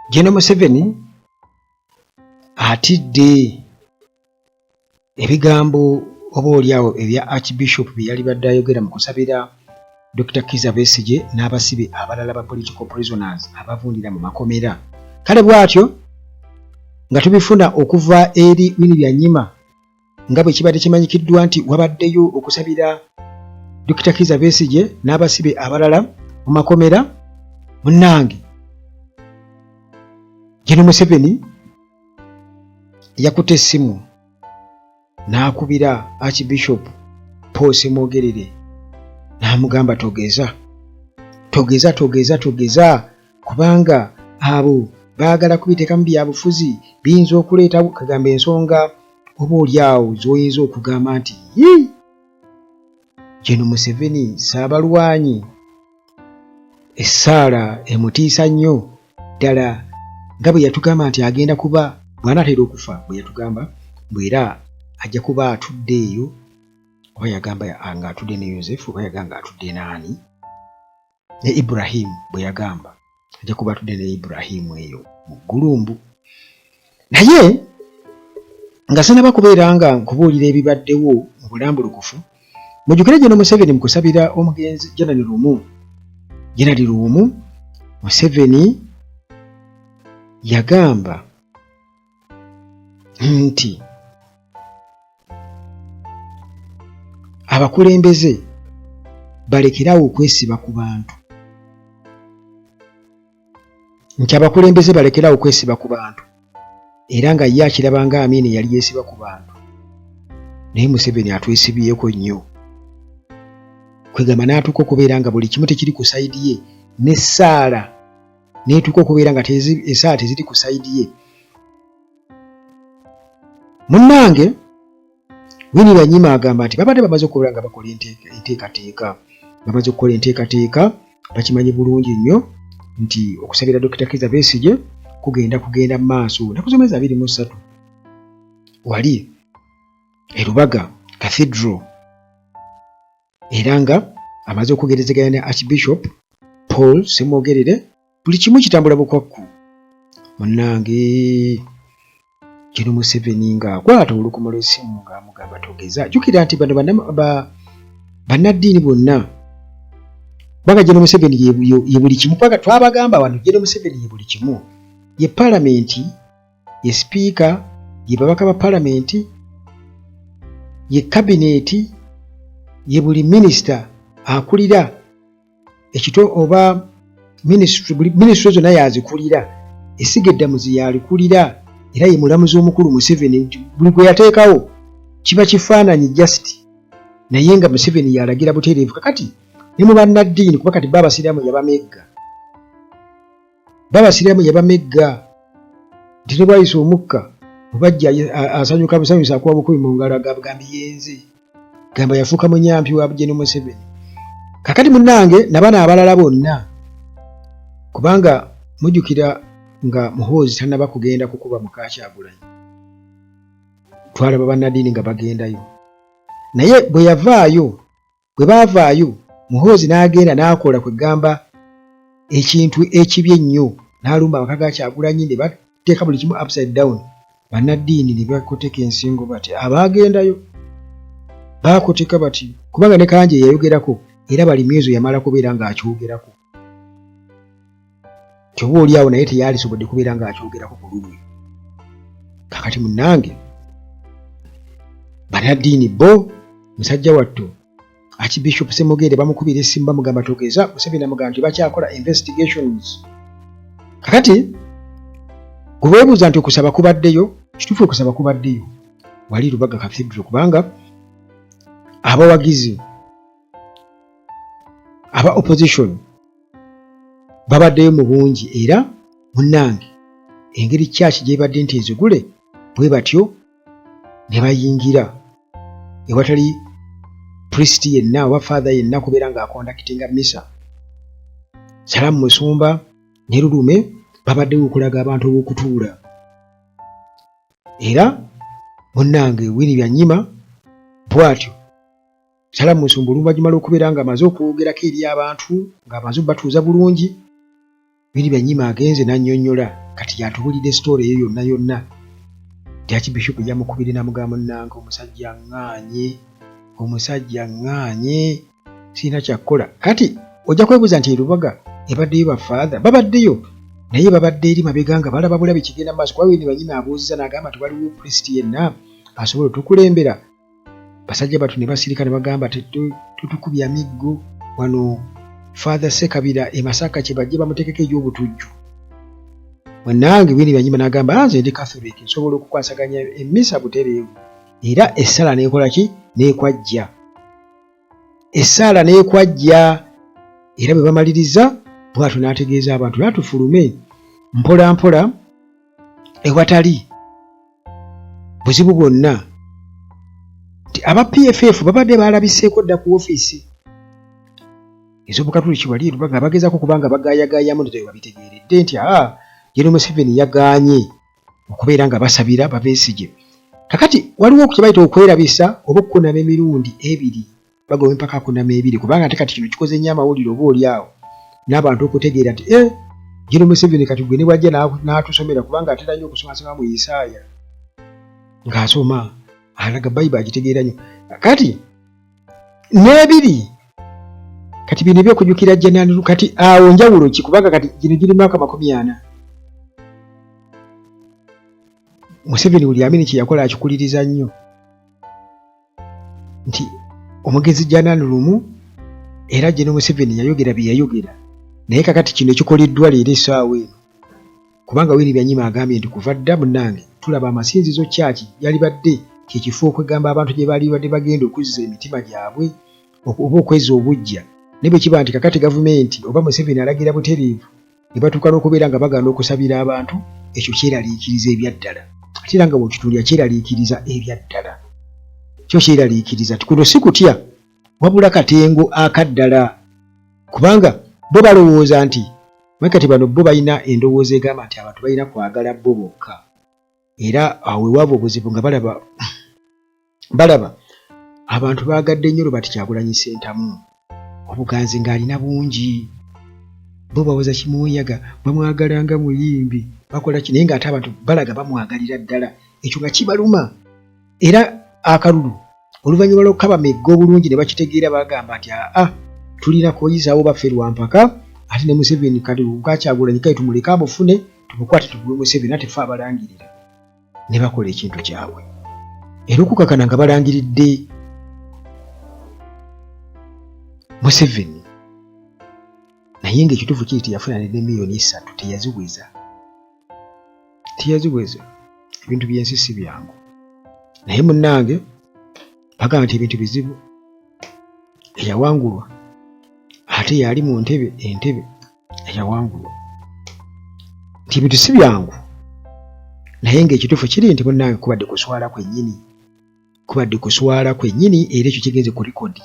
General Museveni atidde ebigambo oboolyawo ebya Archbishop bye yali badde ayogera mu kusabira Dr. Kizza Besigye n'abasibe abalala ba political prisoners abavundira mu makomera. Kale bw'atyo nga tubifuna okuva eri Winnie Byanyima nga bwe kibadde kimanyikiddwa nti wabaddeyo okusabira Dr. Kizza Besigye n'abasibe abalala mu makomera. Munnange General Museveni yakutte essimu n'akubira Archbishop Paul Ssemwogerere n'amugamba togeza kubanga abo baagala kubiteekamu byabufuzi biyinza okuleeta kagamba ensonga oboolyawo z'oyinza okugamba nti General Museveni Ssaabalwanyi essaala emutiisa nnyo ddala nga bwe yatugamba nti agenda kuba bw'anaatera okufa bwe yatugamba bw'era ajja kuba atudde eyo oba yagamba nga atudde ne Yosefu oba yagamba atudde n'ani ne Ibrahim bwe yagamba ajja kuba atudde ne Ibrahim eyo mu ggulumbu. Naye nga sinaba kubeera nga nkubuulira ebibaddewo mu bulambulukufu, mujjukire General Museveni mu kusabira omugenzi General Luumu, Museveni yagamba nti abakulembeze balekerawo okwesiba ku bantu. Era nga ye akiraba nga Amini yali yeesiba ku bantu. Naye Museveni atwesibyeko nnyo. Kwegamba n'atuuka okubeera nga buli kimu tekiri ku sayidi ye, n'essaala n'etuuka okubeera nga essaala teziri ku sayidi ye. Munnange Winnie Byanyima agamba nti babadde bamaze okubeera nga bakola enteekateeka, bakimanyi bulungi nnyo nti okusabira Dr. Kizza Besigye kugenda mu maaso. Ennaku z'omwezi 23 wali e Lubaga Cathedral, era nga amaze okugerezeganya ne Archbishop Paul Ssemwogerere, buli kimu kitambula bukwakku. Munnange General Museveni ng'akwata olukomo lw'essimu ng'amugamba togeza. Jjukira nti bano bannaddiini bonna baga General Museveni ye buli kimu. Paka twabagamba wano General Museveni ye buli kimu. Ye Parliament, ye Speaker, ye babaka ba Parliament, ye Cabinet, ye buli Minister akulira ekito oba ministry zonna yazikulira, essiga eddamuzi yalikulira, era ye mulamuzi omukulu Museveni. Buli gwe yateekawo kiba kifaananyi just, naye nga Museveni yalagira buteereevu. Kakati ne mu bannaddiini kuba kati Baabasiraamu yabamegga nti ne bwayisa omukka mubajja asanyuka busanyusa akuwa bukubi mu ngalo agambye yenze gamba yafuuka munyampi wa General Museveni. Kakati munnange nabana abalala bonna, kubanga mujjukira nga Muhoozi tannaba kugenda kukuba muka Kyagulanyi, twalaba bannaddiini nga bagendayo. Naye bwe baavaayo Muhoozi n'agenda n'akola kwegamba ekintu ekibi ennyo, n'alumba amaka ga Kyagulanyi ne bateeka buli kimu upside down. Bannaddiini ne bakoteka ensingo bati abaagendayo baakoteka bati, kubanga ne Kanje yayogerako era bali myezo yamala kubeera ng'akyogerako. Kyoba oliawo naye teyalisobodde kubeera ng'akyogerako ku lulwe. Kakati munnange bannaddiini bo musajja wattu Archbishop Ssemwogerere bamukubira essimu bamugamba togeza. Museveni amugamba nti bakyakola investigations. Kakati gwe weebuuza nti okusaba kubaddeyo, kituufu okusaba kubaddeyo wali Lubaga Cathedral, kubanga abawagizi aba opposition babaddeyo mu bungi, era munnange engeri church gyebadde nti ezigule bwe batyo ne bayingira ewatali priest yenna oba father yenna kubeera ng'akondakitinga misa. Salamu Musumba ne Lulume babaddewo okulaga abantu b'okutuula, era munnange Winnie Byanyima bw'atyo. Salamu Musumba oluvannyuma lw'okubeera ng'amaze okwogerako eri abantu ng'amaze batuuza bulungi, Biri Byanyima agenze n'annyonnyola kati yatubulidde story eyo yonna nti Archbishop yamukubire n'amugamba munnange omusajja ŋŋaanye sirina kyakkola. Kati ojja kwebuuza nti Lubaga ebaddeyo bafaatha babaddeyo naye babadde eri mabega nga balaba bulabi kigenda mu maaso kuba Winnie Byanyima abuuziza n'agamba tewaliwo priest yenna asobola otukulembera. Basajja batu ne basirika ne bagamba tutukubya miggo wano Father Sekabira e Masaka kye bajje bamutekeko egy'obutujju. Munnange Winnie Byanyima n'agamba nze ndi Catholic nsobola okukwasaganya emmisa butereevu era essala n'ekola ki n'ekwajja. Essala n'ekwajja era bwe bamaliriza bw'atyo n'ategeeza abantu natufulume mpola mpola ewatali buzibu bwonna nti aba PFF babadde baalabiseeko dda ku woofiisi ez'Obukatuliki wali Lubaga bagezaako kubanga bagaayagaayamu nti babitegeeredde nti General Museveni yagaanye okubeera nga basabira Babesigye. Kakati waliwo kye bayita okwerabisa oba okukunama emirundi ebiri bagoba empaka akunama ebiri kubanga ate kati kino kikoze nnyo amawulire oba oli awo n'abantu okutegeera nti General Museveni kati gwe ne bwajja n'atusomera kubanga atera nnyo okusomasoma mu Isaaya ng'asoma alaga Bayibuli agitegeera nnyo. Kati n'ebiri kati bino ebyokujjukira January kati awo njawulo ki kubanga kati gino giri mwaka 40. Museveni buli amini kye yakola akikuliriza nnyo nti omugezi January lumu era General Museveni yayogera bye yayogera naye kakati kino ekikoleddwa leero essaawa eno kubanga Winnie Byanyima agambye nti kuva dda munnange tulaba amasinzizo kyaki yali badde kyekifo okwegamba abantu gye baali badde bagenda okuzza emitima gyabwe oba okweza obujja ne bwe kiba nti kakati gavumenti oba Museveni alagira butereevu ne batuuka n'okubeera nga bagaana okusabira abantu ekyo kyeraliikiriza ebyaddala ate era nga bw'okitulya kyeraliikiriza ebyaddala kyo kyeraliikiriza ti kuno si kutya wabula katengo akaddala kubanga bo balowooza nti mwekati bano bo balina endowooza egamba nti abantu balina kwagala bo bokka era awo ewaava obuzibu nga balaba abantu baagadde nnyo Robert Kyagulanyi Ssentamu obuganzi ng'alina bungi bo bawoza Kimuyaga bamwagalanga muyimbi bakola ki naye ng'ate abantu balaga bamwagalira ddala ekyo nga kibaluma era akalulu oluvannyuma lw'okukaba megga obulungi ne bakitegeera bagamba nti tulina kuyizaawo baffe Lwampaka ate ne Museveni kati bwa Kyagulanyi kale tumuleke amufune tumukwate tuguwe Museveni ate ffe abalangirira ne bakola ekintu kyabwe era okukakana nga balangiridde Museveni naye ng'ekituufu kiri teyafuna ne miliyoni 3 teyaziweza ebintu by'ensi si byangu naye munnange bagamba nti ebintu bizibu eyawangulwa ate yali mu entebe eyawangulwa nti ebintu si byangu naye ng'ekituufu kiri nti munnange kubadde kuswala kwennyini era ekyo kigenze ku likodi